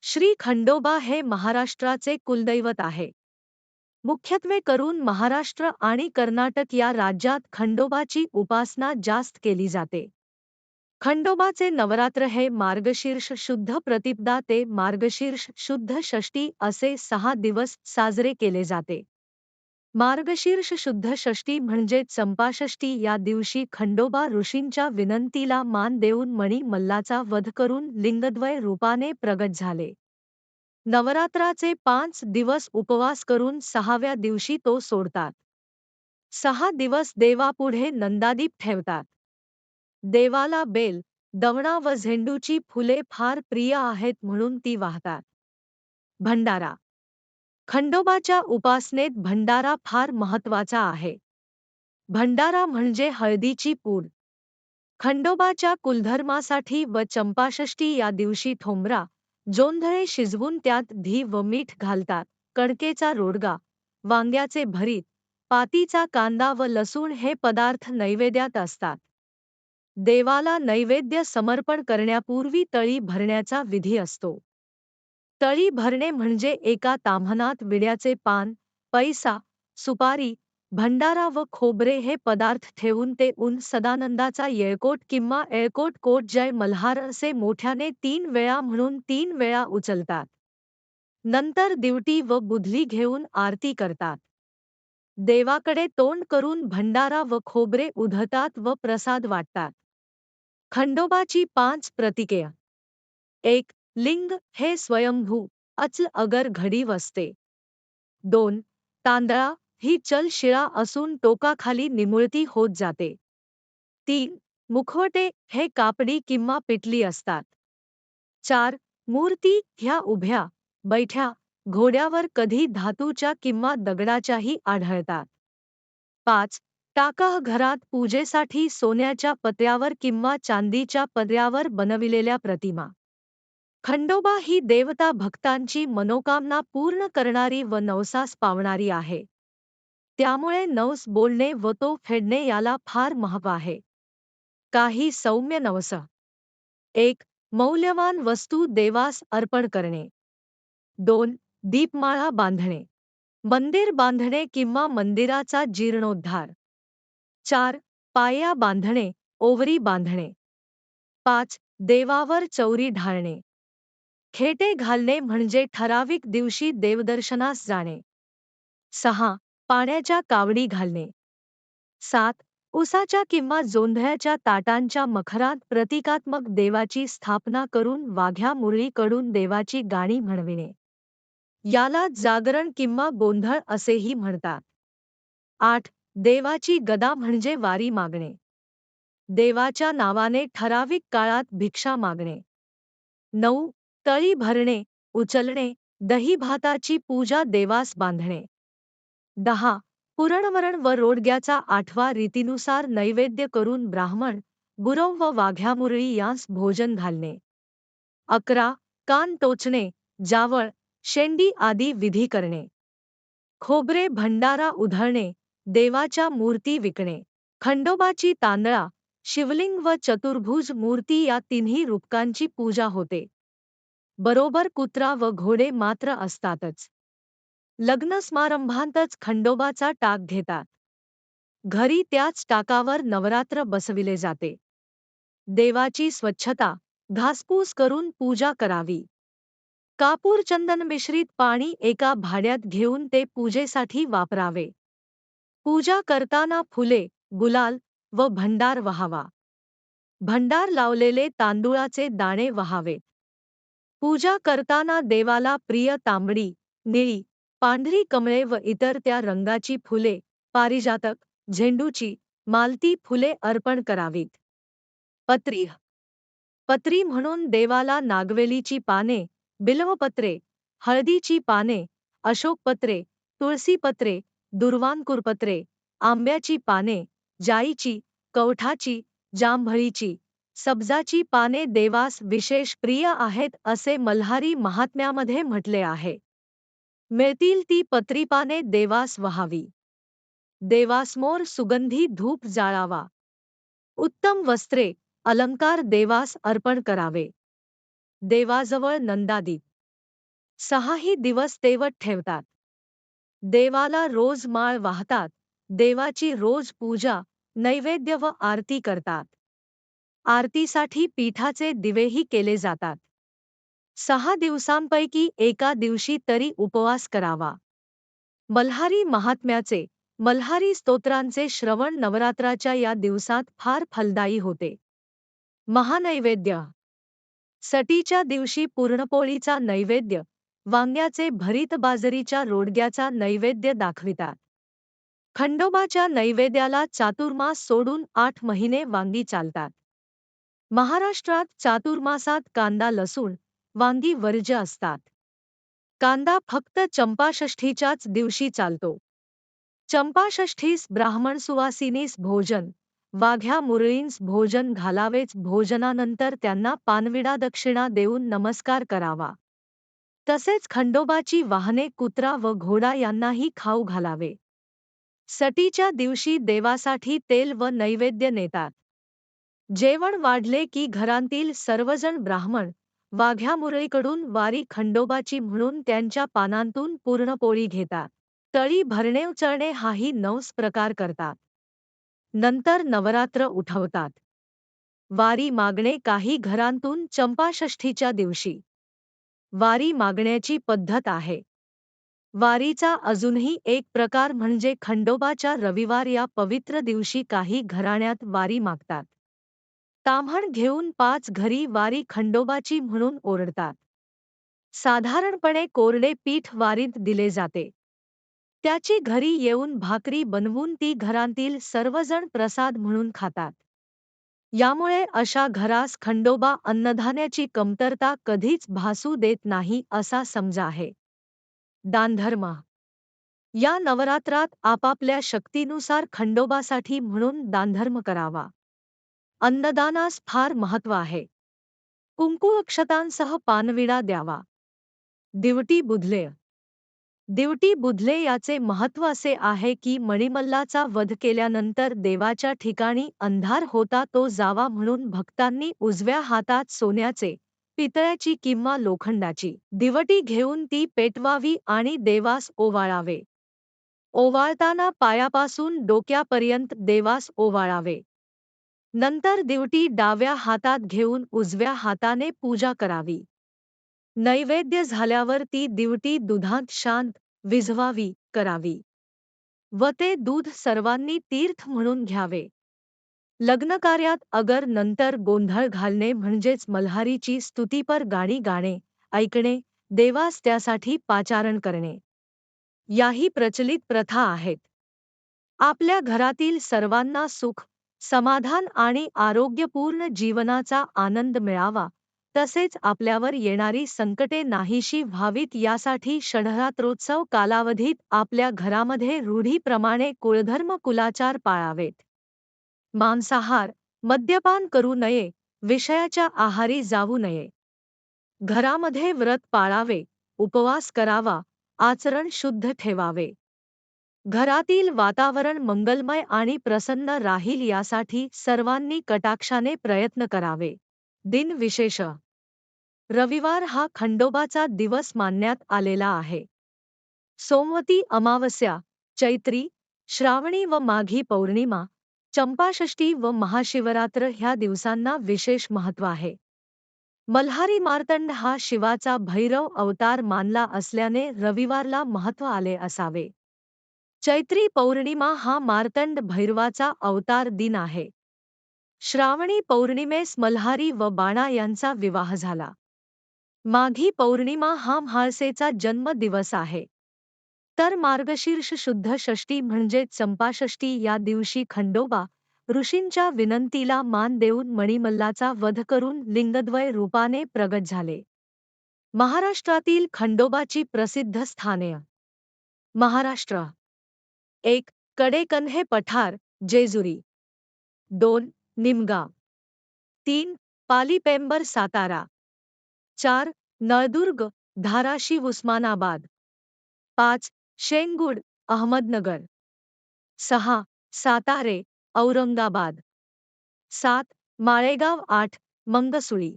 श्री खंडोबा हे महाराष्ट्राचे कुलदैवत आहे. मुख्यत्वे करून महाराष्ट्र आणि कर्नाटक या राज्यात खंडोबाची उपासना जास्त केली जाते. खंडोबाचे नवरात्र हे मार्गशीर्ष शुद्ध प्रतिपदा ते मार्गशीर्ष शुद्ध षष्ठी असे 6 दिवस साजरे केले जाते. मार्गशीर्ष शुद्ध षष्ठी म्हणजे चंपाषष्ठी या दिवशी खंडोबा ऋषींच्या विनंतीला मान देऊन मणी मल्लाचा वध करून लिंगद्वय रूपाने प्रगट झाले. नवरात्राचे 5 दिवस उपवास करून 6व्या दिवशी तो सोडतात. 6 दिवस देवापुढे नंदादीप ठेवतात. देवाला बेल, दवणा व झेंडूची फुले फार प्रिय आहेत म्हणून ती वाहतात. भंडारा. खंडोबाच्या उपासनेत भंडारा फार महत्वाचा आहे. भंडारा म्हणजे हळदीची पूड. खंडोबाच्या कुलधर्मासाठी व चंपाषष्ठी या दिवशी ठोंबरा, जोंधळे शिजवून त्यात धी व मीठ घालतात. कणकेचा रोडगा, वांग्याचे भरीत, पातीचा कांदा व लसूण हे पदार्थ नैवेद्यात असतात. देवाला नैवेद्य समर्पण करण्यापूर्वी तळी भरण्याचा विधी असतो. तळी भरणे म्हणजे एका ताम्हनात विड्याचे पान, पैसा, सुपारी, भंडारा व खोबरे हे पदार्थ ठेवून ते ऊन सदानंदाचा येळकोट किंवा येळकोट कोट जय मल्हार असे मोठ्याने 3 वेळा म्हणून 3 वेळा उचलतात. नंतर दिवटी व बुधली घेऊन आरती करतात. देवाकडे तोंड करून भंडारा व खोबरे उधळतात व प्रसाद वाटतात. खंडोबाची 5 प्रतिके. 1. लिंग हे स्वयंभू, अचल अगर घडी वसते. 2. तांदळा ही चल शिळा असून टोकाखाली निमुळती होत जाते. 3. मुखवटे हे कापडी किंवा पिटली असतात. 4. मूर्ती ह्या उभ्या, बैठ्या, घोड्यावर कधी धातूच्या किंवा दगडाच्याही आढळतात. 5. टाका घरात पूजेसाठी सोन्याच्या पत्र्यावर किंवा चांदीच्या पत्र्यावर बनविलेल्या प्रतिमा. खंडोबा ही देवता भक्तांची मनोकामना पूर्ण करणारी व नवसास पावणारी आहे. त्यामुळे नवस बोलणे व तो फेडणे याला फार महत्त्व आहे. काही सौम्य नवस. 1. मौल्यवान वस्तू देवास अर्पण करणे. 2. दीपमाळा बांधणे. मंदिर बांधणे किंवा मंदिराचा जीर्णोद्धार. 4. पाया बांधणे, ओवरी बांधणे. 5. देवावर चौरी ढाळणे. खेटे घालणे म्हणजे ठराविक दिवशी देवदर्शनास जाणे. 6. पाण्याच्या कावडी घालणे. 7. उसाच्या किंवा जोंधळ्याच्या ताटांच्या मखरात प्रतिकात्मक देवाची स्थापना करून वाघ्या मुरळीकडून देवाची गाणी म्हणविणे. याला जागरण किंवा गोंधळ असेही म्हणतात. 8. देवाची गदा म्हणजे वारी मागणे. देवाच्या नावाने ठराविक काळात भिक्षा मागणे. 9. तळी भरणे, उचलणे, दही भाताची पूजा देवास बांधणे. 10. पुरणवरण व रोडग्याचा आठवा रीतीनुसार नैवेद्य करून ब्राह्मण, गुरव व वाघ्यामुरळी यांस भोजन घालणे. 11. कान टोचणे, जावळ, शेंडी आदी विधी करणे. खोबरे भंडारा उधळणे, देवाच्या मूर्ती विकणे. खंडोबाची तांदळा, शिवलिंग व चतुर्भुज मूर्ती या तिन्ही रूपकांची पूजा होते. बरोबर कुत्रा व घोडे मात्र असतातच. लग्न समारंभांतच खंडोबाचा टाक घेतात. घरी त्याच टाकावर नवरात्र बसविले जाते. देवाची स्वच्छता, घासपूस करून पूजा करावी. कापूर चंदन मिश्रित पाणी एका भांड्यात घेऊन ते पूजेसाठी वापरावे. पूजा करताना फुले, गुलाल व भंडार वहावा. भंडार लावलेले तांदुळाचे दाणे वहावेत. पूजा करताना देवाला प्रिय तांबडी, निळी, पांढरी कमळे व इतर त्या रंगाची फुले, पारिजातक, झेंडूची, मालती फुले अर्पण करावीत. पत्री. पत्री म्हणून देवाला नागवेलीची पाने, बिल्वपत्रे, हळदीची पाने, अशोकपत्रे, तुळसीपत्रे, दुर्वांकुरपत्रे, आंब्याची पाने, जाईची, कवठाची, जांभळीची, सब्जाची पाने देवास विशेष प्रिय आहेत असे मल्हारी महात्म्यामध्ये म्हटले आहे. मिळतील ती पत्रीपाने देवास वहावी. देवासमोर सुगंधी धूप जाळावा. उत्तम वस्त्रे, अलंकार देवास अर्पण करावे. देवाजवळ नंदादीप 6ही दिवस तेवत ठेवतात. देवाला रोज माळ वाहतात, देवाची रोज पूजा, नैवेद्य व आरती करतात. आरतीसाठी पीठाचे दिवेही केले जातात. 6 दिवसांपैकी एका दिवशी तरी उपवास करावा. मल्हारी महात्म्याचे, मल्हारी स्तोत्रांचे श्रवण नवरात्राच्या या दिवसात फार फलदायी होते. महानैवेद्य. सटीच्या दिवशी पुरणपोळीचा नैवेद्य, वांग्याचे भरीत बाजरीच्या रोडग्याचा नैवेद्य दाखवितात. खंडोबाच्या नैवेद्याला चातुर्मास सोडून 8 महिने वांगी चालतात. महाराष्ट्रात चातुर्मासात कांदा लसूण, वांगी वर्ज्य असतात. कांदा फक्त चंपाषष्ठीच्याच दिवशी चालतो. चंपाषष्ठीस ब्राह्मण सुवासिनीस भोजन, वाघ्या मुरळींस भोजन घालावेच. भोजनानंतर त्यांना पानविडा दक्षिणा देऊन नमस्कार करावा. तसेच खंडोबाची वाहने कुत्रा व घोडा यांनाही खाऊ घालावे. सटीच्या दिवशी देवासाठी तेल व नैवेद्य नेतात. जेवण वाढले की घरांतील सर्वजण ब्राह्मण, वाघ्या मुरळीकडून वारी खंडोबाची म्हणून त्यांच्या पानांतून पुरणपोळी घेतात. तळी भरणे उचलणे हाही 9 प्रकार करतात. नंतर नवरात्र उठवतात. वारी मागणे काही घरांतून चंपाषष्ठीच्या दिवशी. वारी मागण्याची पद्धत आहे. वारीचा अजूनही एक प्रकार म्हणजे खंडोबाच्या रविवार या पवित्र दिवशी काही घराण्यात वारी मागतात. ताम्हण घेऊन 5 घरी वारी खंडोबाची म्हणून ओरडतात. साधारणपणे कोरडे पीठ वारीत दिले जाते. त्याची घरी येऊन भाकरी बनवून ती घरांतील सर्वजण प्रसाद म्हणून खातात. यामुळे अशा घरास खंडोबा अन्नधान्याची कमतरता कधीच भासू देत नाही असा समज आहे. दानधर्म. या नवरात्रात आपापल्या शक्तीनुसार खंडोबासाठी म्हणून दानधर्म करावा. अन्नदानास फार महत्त्व आहे. कुंकू अक्षतांसह पानविडा द्यावा. दिवटी बुधले. दिवटी बुधले याचे महत्त्व असे आहे की मणिमल्लाचा वध केल्यानंतर देवाच्या ठिकाणी अंधार होता तो जावा म्हणून भक्तांनी उजव्या हातात सोन्याचे, पितळ्याची किंवा लोखंडाची दिवटी घेऊन ती पेटवावी आणि देवास ओवाळावे. ओवाळताना पायापासून डोक्यापर्यंत देवास ओवाळावे. नंतर दिवटी डाव्या हातात घेऊन उजव्या हाताने पूजा करावी. नैवेद्य झाल्यावर ती दिवटी दुधात शांत विझवावी करावी व ते दूध सर्वांनी तीर्थ म्हणून घ्यावे. लग्नकार्यात अगर नंतर गोंधळ घालणे म्हणजेच मल्हारीची स्तुतीपर गाणी गाणे, ऐकणे, देवास त्यासाठी पाचारण करणे, याही प्रचलित प्रथा आहेत. आपल्या घरातील सर्वांना सुख, समाधान आणि आरोग्यपूर्ण जीवनाचा आनंद मिळावा, तसेच आपल्यावर येणारी संकटे नाहीशी व्हावीत यासाठी षडरात्रोत्सव कालावधीत आपल्या घरामध्ये रूढीप्रमाणे कुळधर्म कुलाचार पाळावेत. मांसाहार, मद्यपान करू नये, विषयाच्या आहारी जाऊ नये. घरामध्ये व्रत पाळावे, उपवास करावा, आचरण शुद्ध ठेवावे. घरातील वातावरण मंगलमय आणि प्रसन्न राहील यासाठी सर्वांनी कटाक्षाने प्रयत्न करावे. दिन विशेष. रविवार हा खंडोबाचा दिवस मानण्यात आलेला आहे. सोमवती अमावस्या, चैत्री, श्रावणी व माघी पौर्णिमा, चंपाषष्ठी व महाशिवरात्र ह्या दिवसांना विशेष महत्त्व आहे. मल्हारी मार्तंड हा शिवाचा भैरव अवतार मानला असल्याने रविवारला महत्त्व आले असावे. चैत्री पौर्णिमा हा मार्तंड भैरवाचा अवतार दिन आहे. श्रावणी पौर्णिमेस मल्हारी व बाणा यांचा विवाह झाला. माघी पौर्णिमा हा म्हाळसेचा जन्म दिवस आहे. तर मार्गशीर्ष शुद्ध षष्ठी म्हणजे चंपाषष्ठी या दिवशी खंडोबा ऋषींच्या विनंतीला मान देऊन मणिमल्लाचा वध करून लिंगद्वय रूपाने प्रगट झाले. महाराष्ट्रातील खंडोबाची प्रसिद्ध स्थाने. महाराष्ट्र. 1. कडेकन्हे पठार, जेजुरी. 2. निमगाव. 3. पालीपेंबर सातारा. 4. नळदुर्ग, धाराशिव उस्मानाबाद. 5. शेंगुड, अहमदनगर. 6. सातारे, औरंगाबाद. 7. माळेगाव. 8. मंगसुळी.